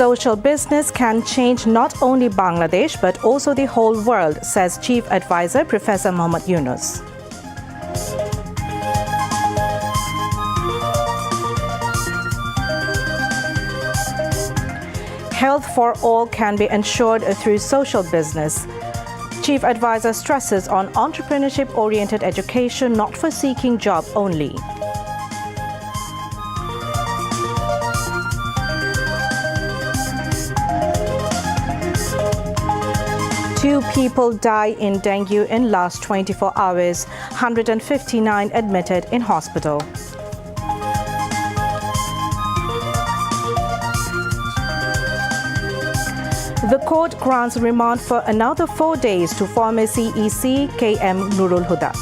Social business can change not only Bangladesh but also the whole world, says Chief Advisor Professor Mohammad Yunus. Health for all can be ensured through social business. Chief Advisor stresses on entrepreneurship-oriented education, not for seeking job only. Two people die in dengue in last 24 hours, 159 admitted in hospital. The court grants remand for another 4 days to former CEC KM Nurul Huda.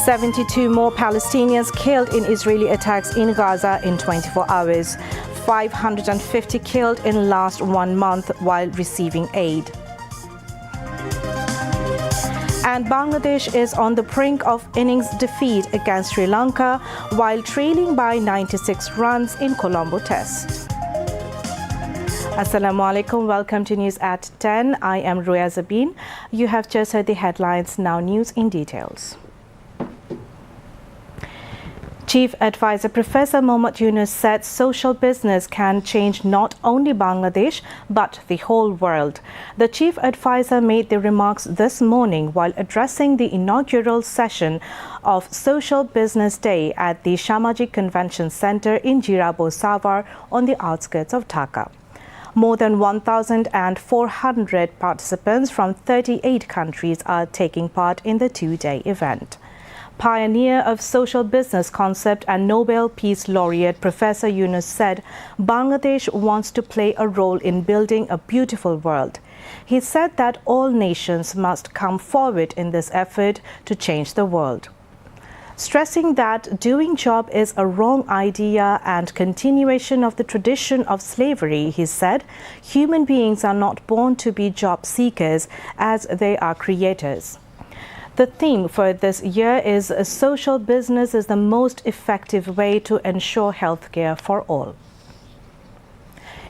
"72 more Palestinians killed in Israeli attacks in Gaza in 24 hours. 550 killed in last 1 month while receiving aid." And Bangladesh is on the brink of innings defeat against Sri Lanka while trailing by 96 runs in Colombo Test. Assalamu alaikum. Welcome to News at 10. I am Ruya Zabin. You have just heard the headlines. Now news in details. Chief Advisor Professor Mohammad Yunus said social business can change not only Bangladesh but the whole world. The Chief Advisor made the remarks this morning while addressing the inaugural session of Social Business Day at the Shamajik Convention Center in Jirabo Savar on the outskirts of Dhaka. More than 1,400 participants from 38 countries are taking part in the two-day event. Pioneer of social business concept and Nobel Peace Laureate Professor Yunus said Bangladesh wants to play a role in building a beautiful world. He said that all nations must come forward in this effort to change the world. Stressing that doing job is a wrong idea and continuation of the tradition of slavery, he said, human beings are not born to be job seekers as they are creators. The theme for this year is social business is the most effective way to ensure healthcare for all.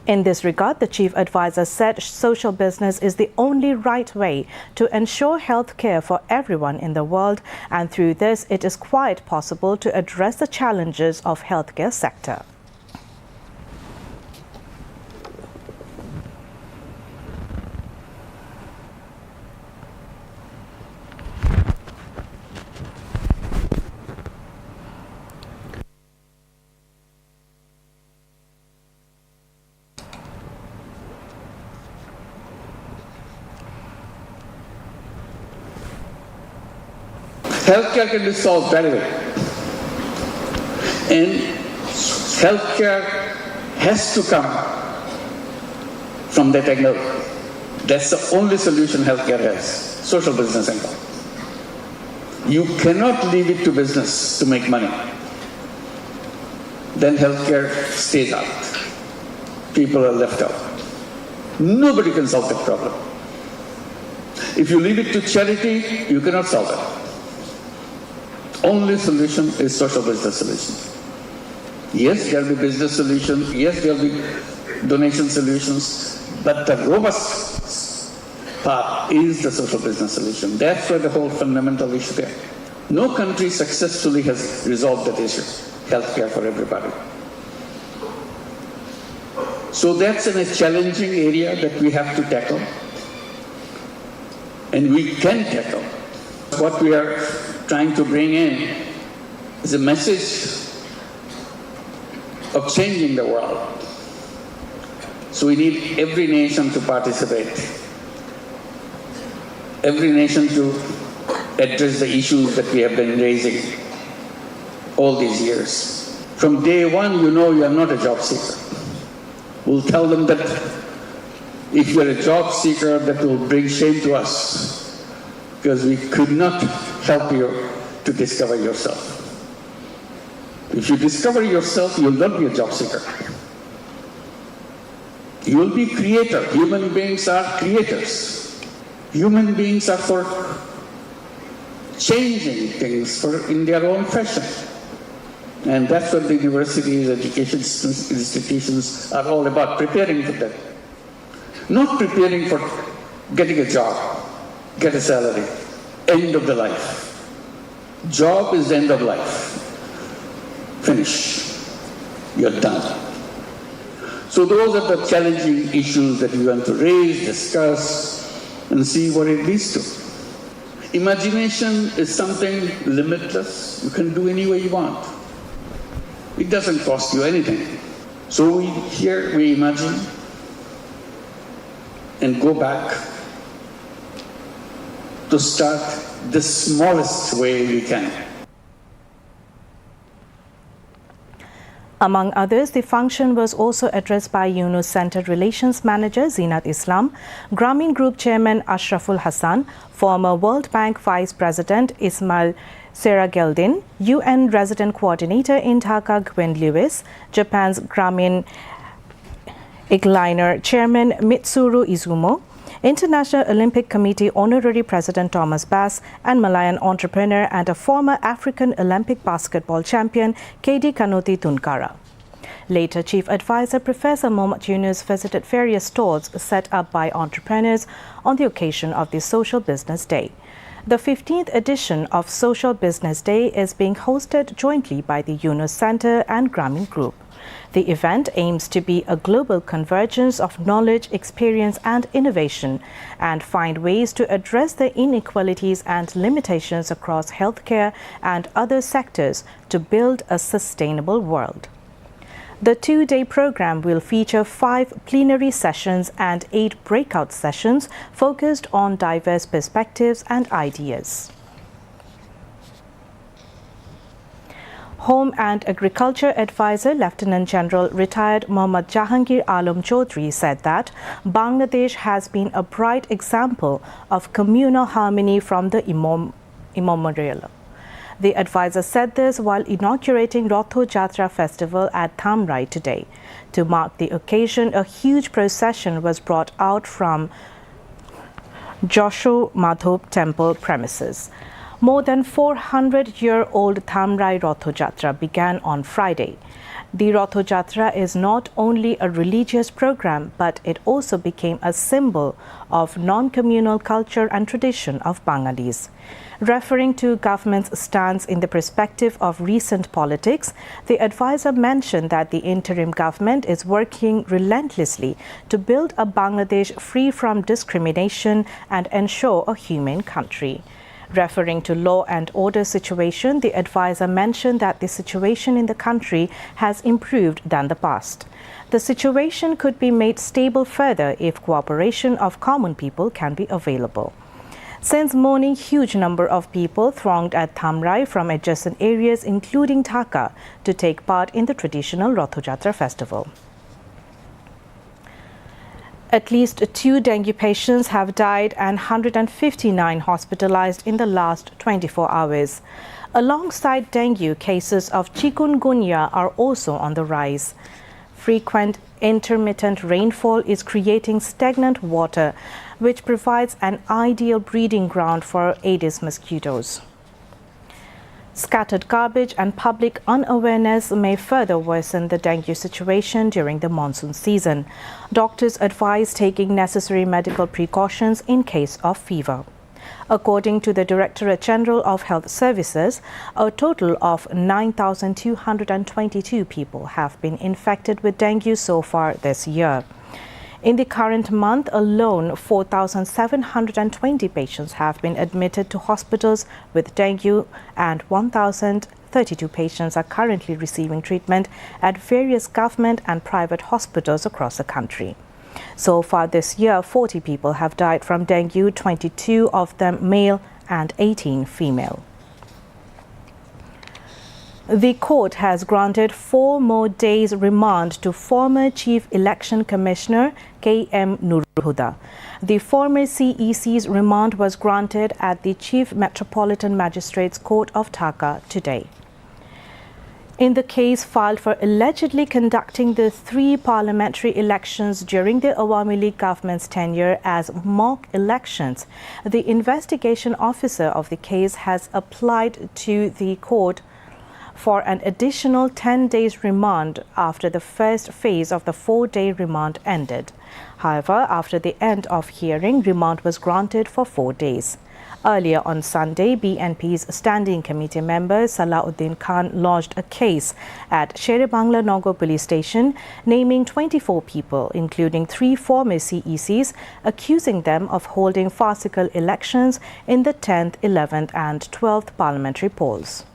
In this regard, the Chief Advisor said social business is the only right way to ensure healthcare for everyone in the world, and through this it is quite possible to address the challenges of healthcare sector. Healthcare can be solved very well. And healthcare has to come from that angle. That's the only solution healthcare has, social business angle. You cannot leave it to business to make money. Then healthcare stays out. People are left out. Nobody can solve that problem. If you leave it to charity, you cannot solve it. Only solution is social business solution. Yes, there will be business solutions. Yes, there will be donation solutions. But the robust part is the social business solution. That's where the whole fundamental issue there. No country successfully has resolved that issue, healthcare for everybody. So that's a challenging area that we have to tackle. And we can tackle. What we are trying to bring in is a message of changing the world. So we need every nation to participate, every nation to address the issues that we have been raising all these years. From day one, you know you are not a job seeker. We'll tell them that if you're a job seeker, that will bring shame to us, because we could not help you to discover yourself. If you discover yourself, you'll not be a job seeker. You will be creator. Human beings are creators. Human beings are for changing things in their own fashion. And that's what the universities, education institutions are all about, preparing for that. Not preparing for getting a job, get a salary, end of the life. Job is end of life. Finish. You're done. So those are the challenging issues that we want to raise, discuss, and see what it leads to. Imagination is something limitless. You can do any way you want. It doesn't cost you anything. So we imagine and go back to start the smallest way we can. Among others, the function was also addressed by UNO Center Relations Manager Zinat Islam, Grameen Group Chairman Ashraful Hassan, former World Bank Vice President Ismail Serageldin, UN Resident Coordinator in Dhaka Gwen Lewis, Japan's Grameen Igliner Chairman Mitsuru Izumo, International Olympic Committee Honorary President Thomas Bass, and Malayan entrepreneur and a former African Olympic basketball champion KD Kanoti Tunkara. Later, Chief Advisor Professor Mohammad Yunus visited various stalls set up by entrepreneurs on the occasion of the Social Business Day. The 15th edition of Social Business Day is being hosted jointly by the UNO Center and Grameen Group. The event aims to be a global convergence of knowledge, experience and innovation and find ways to address the inequalities and limitations across healthcare and other sectors to build a sustainable world. The two-day program will feature 5 plenary sessions and 8 breakout sessions focused on diverse perspectives and ideas. Home and Agriculture Advisor Lieutenant General retired Mohammad Jahangir Alam Chaudhry said that Bangladesh has been a bright example of communal harmony from the immemorial. The advisor said this while inaugurating Rotho Jatra festival at Thamrai today. To mark the occasion, a huge procession was brought out from Josho Madhop temple premises. More than 400-year-old Thamrai Rotho Jatra began on Friday. The Rotho Jatra is not only a religious program, but it also became a symbol of non-communal culture and tradition of Bangladesh. Referring to government's stance in the perspective of recent politics, the advisor mentioned that the interim government is working relentlessly to build a Bangladesh free from discrimination and ensure a humane country. Referring to law and order situation, the advisor mentioned that the situation in the country has improved than the past. The situation could be made stable further if cooperation of common people can be available. Since morning, huge number of people thronged at Thamrai from adjacent areas including Dhaka to take part in the traditional Rotho Jatra festival. At least 2 dengue patients have died and 159 hospitalized in the last 24 hours. Alongside dengue, cases of chikungunya are also on the rise. Frequent intermittent rainfall is creating stagnant water, which provides an ideal breeding ground for Aedes mosquitoes. Scattered garbage and public unawareness may further worsen the dengue situation during the monsoon season. Doctors advise taking necessary medical precautions in case of fever. According to the Directorate General of Health Services, a total of 9,222 people have been infected with dengue so far this year. In the current month alone, 4,720 patients have been admitted to hospitals with dengue and 1,032 patients are currently receiving treatment at various government and private hospitals across the country. So far this year, 40 people have died from dengue, 22 of them male and 18 female. The court has granted 4 more days remand to former Chief Election Commissioner K.M. Nurhuda. The former CEC's remand was granted at the Chief Metropolitan Magistrates Court of Dhaka today. In the case filed for allegedly conducting the 3 parliamentary elections during the Awami League government's tenure as mock elections, the investigation officer of the case has applied to the court for an additional 10 days remand after the first phase of the 4-day remand ended. However, after the end of hearing, remand was granted for 4 days. Earlier on Sunday, BNP's Standing Committee member Salahuddin Khan lodged a case at Sherebangla Nagar police station naming 24 people, including 3 former CECs, accusing them of holding farcical elections in the 10th, 11th and 12th parliamentary polls.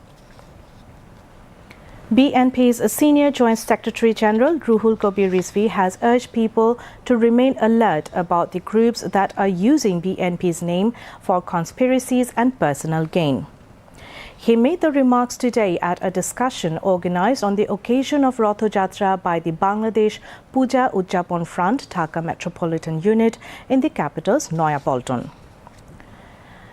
BNP's Senior Joint Secretary General Ruhul Kabir Rizvi has urged people to remain alert about the groups that are using BNP's name for conspiracies and personal gain. He made the remarks today at a discussion organized on the occasion of Ratho Jatra by the Bangladesh Puja Udjapon Front Dhaka Metropolitan Unit in the capital's Noyapolton.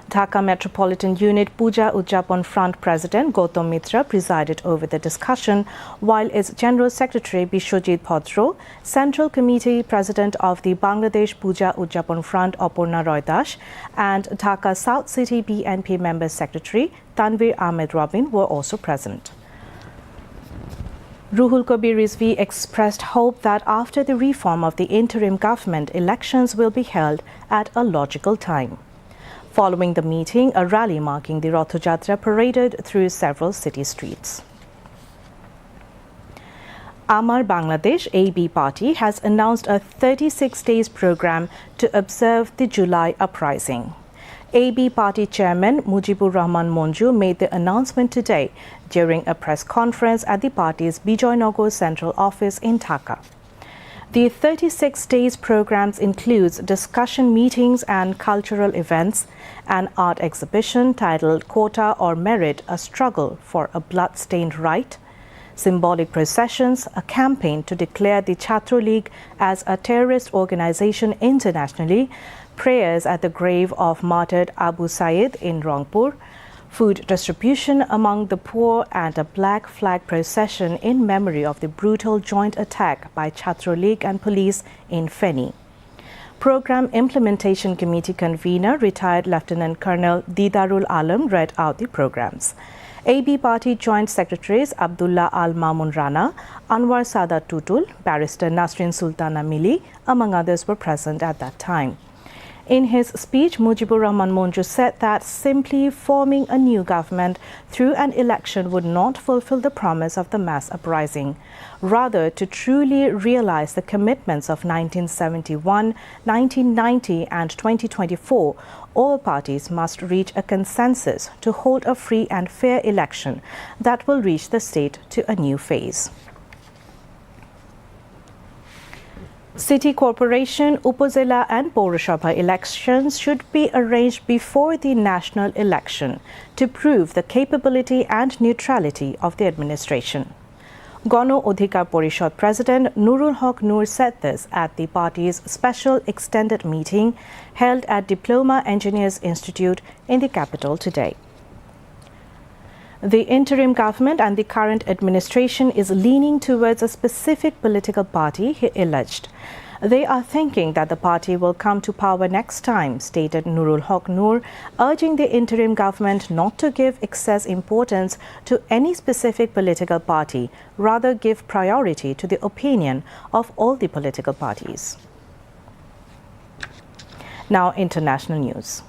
Dhaka Metropolitan Unit Puja Udjapon Front President Gautam Mitra presided over the discussion, while its General Secretary Bishojit Bhadro, Central Committee President of the Bangladesh Puja Udjapon Front Aparna Roydash and Dhaka South City BNP Member Secretary Tanvir Ahmed Robin were also present. Ruhul Kabir Rizvi expressed hope that after the reform of the interim government, elections will be held at a logical time. Following the meeting, a rally marking the Ratho Jatra paraded through several city streets. Amar Bangladesh AB party has announced a 36 days program to observe the July uprising. AB party chairman Mujibur Rahman Monju made the announcement today during a press conference at the party's Bijoynagar Central Office in Dhaka. The 36 days programs includes discussion meetings and cultural events, an art exhibition titled Quota or Merit, a Struggle for a Blood-Stained Right, symbolic processions, a campaign to declare the Chhatra League as a terrorist organization internationally, prayers at the grave of martyred Abu Sayyid in Rangpur, food distribution among the poor and a black flag procession in memory of the brutal joint attack by Chhatra League and police in Feni. Program Implementation Committee convener, retired Lieutenant Colonel Didarul Alam, read out the programs. AB Party Joint Secretaries Abdullah Al Mamun Rana, Anwar Sadat Tutul, Barrister Nasrin Sultana Mili, among others, were present at that time. In his speech, Mujibur Rahman Monju said that simply forming a new government through an election would not fulfill the promise of the mass uprising. Rather, to truly realize the commitments of 1971, 1990 and 2024, all parties must reach a consensus to hold a free and fair election that will reach the state to a new phase. City Corporation, Upazila and Paurasabha elections should be arranged before the national election to prove the capability and neutrality of the administration. Gano Adhikar Porishad President Nurul Haq Nur said this at the party's special extended meeting held at Diploma Engineers Institute in the capital today. The interim government and the current administration is leaning towards a specific political party, he alleged. They are thinking that the party will come to power next time, stated Nurul Haq Nur, urging the interim government not to give excess importance to any specific political party, rather give priority to the opinion of all the political parties. Now, international news.